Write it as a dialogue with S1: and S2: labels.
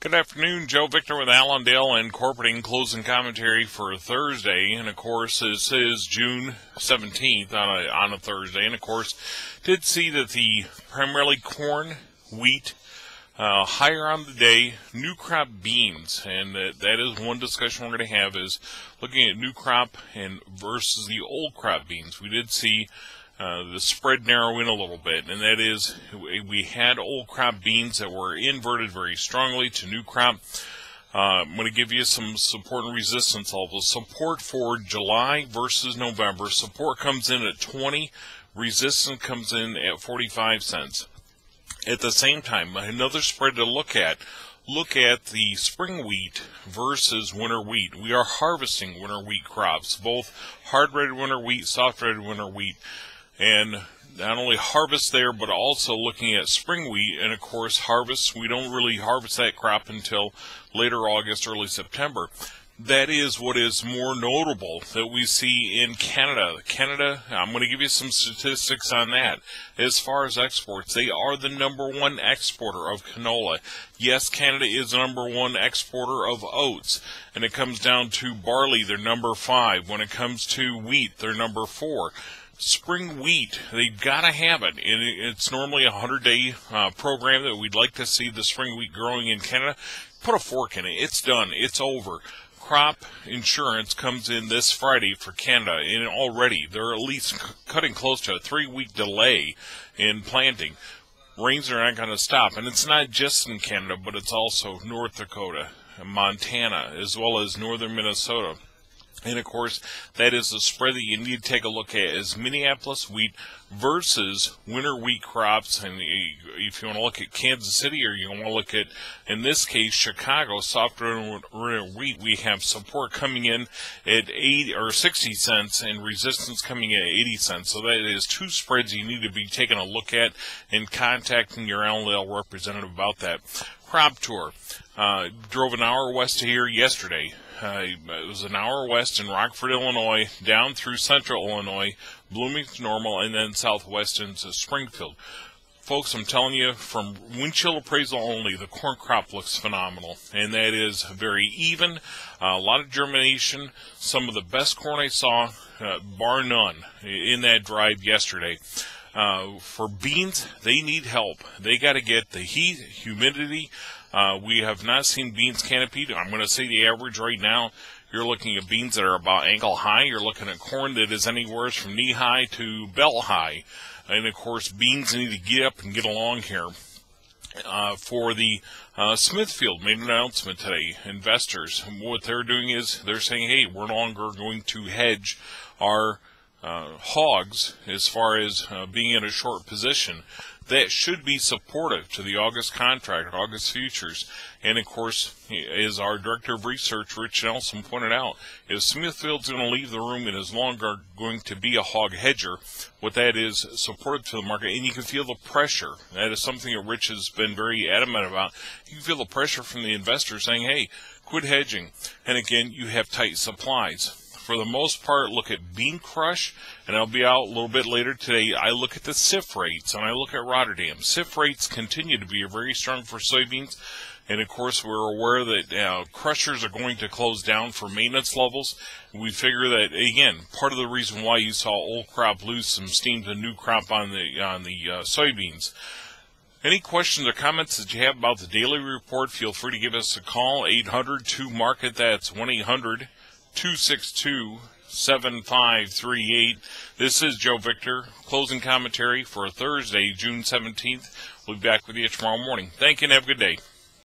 S1: Good afternoon, Joe Victor with Allendale incorporating closing commentary for Thursday. And of course, this is June 17th on a Thursday. And of course, did see that the primarily corn, wheat, higher on the day, new crop beans. And that is one discussion we're going to have, is looking at new crop and versus the old crop beans. We did see the spread narrow in a little bit, and that is we had old crop beans that were inverted very strongly to new crop. I'm going to give you some support and resistance levels. Support for July versus November. Support comes in at 20. Resistance comes in at 45 cents. At the same time, another spread to look at. Look at the spring wheat versus winter wheat. We are harvesting winter wheat crops, both hard-red winter wheat, soft-red winter wheat. And not only harvest there, but also looking at spring wheat. And of course, harvest, we don't really harvest that crop until later August, early September. That is what is more notable that we see in Canada. Canada, I'm going to give you some statistics on that. As far as exports, they are the #1 exporter of canola. Yes, Canada is the #1 exporter of oats. And it comes down to barley, they're #5. When it comes to wheat, they're #4. Spring wheat, they've got to have it. And it's normally a 100-day program that we'd like to see the spring wheat growing in Canada. Put a fork in it. It's done. It's over. Crop insurance comes in this Friday for Canada, and already they're at least cutting close to a 3-week delay in planting. Rains are not going to stop, and it's not just in Canada, but it's also North Dakota, Montana, as well as northern Minnesota. And of course, that is the spread that you need to take a look at, is Minneapolis wheat versus winter wheat crops. And if you want to look at Kansas City, or you want to look at, in this case, Chicago, soft winter wheat, we have support coming in at 80 or 60 cents and resistance coming in at 80 cents. So that is two spreads you need to be taking a look at and contacting your Allendale representative about that. Crop tour. Drove an hour west to here yesterday. It was an hour west in Rockford, Illinois, down through central Illinois, Bloomington Normal, and then southwest into Springfield. Folks, I'm telling you, from windshield appraisal only, the corn crop looks phenomenal, and that is very even. A lot of germination, some of the best corn I saw, bar none, in that drive yesterday. For beans, they need help. They got to get the heat, humidity. We have not seen beans canopied. I'm going to say the average right now, you're looking at beans that are about ankle high. You're looking at corn that is anywhere from knee high to belt high. And of course, beans need to get up and get along here. For the Smithfield made an announcement today. Investors, what they're doing is they're saying, hey, we're no longer going to hedge our hogs as far as being in a short position. That should be supportive to the August contract, August futures. And of course, as our director of research, Rich Nelson, pointed out, if Smithfield's going to leave the room and is longer going to be a hog hedger, what that is supportive to the market. And you can feel the pressure. That is something that Rich has been very adamant about. You can feel the pressure from the investors saying, hey, quit hedging. And again, you have tight supplies. For the most part, look at bean crush, and I'll be out a little bit later today. I look at the CIF rates, and I look at Rotterdam. CIF rates continue to be very strong for soybeans, and of course, we're aware that crushers are going to close down for maintenance levels. We figure that, again, part of the reason why you saw old crop lose some steam to new crop on the soybeans. Any questions or comments that you have about the daily report, feel free to give us a call, 800-2-MARKET. That's 1-800-262-7538. This is Joe Victor, closing commentary for Thursday, June 17th. We'll be back with you tomorrow morning. Thank you and have a good day.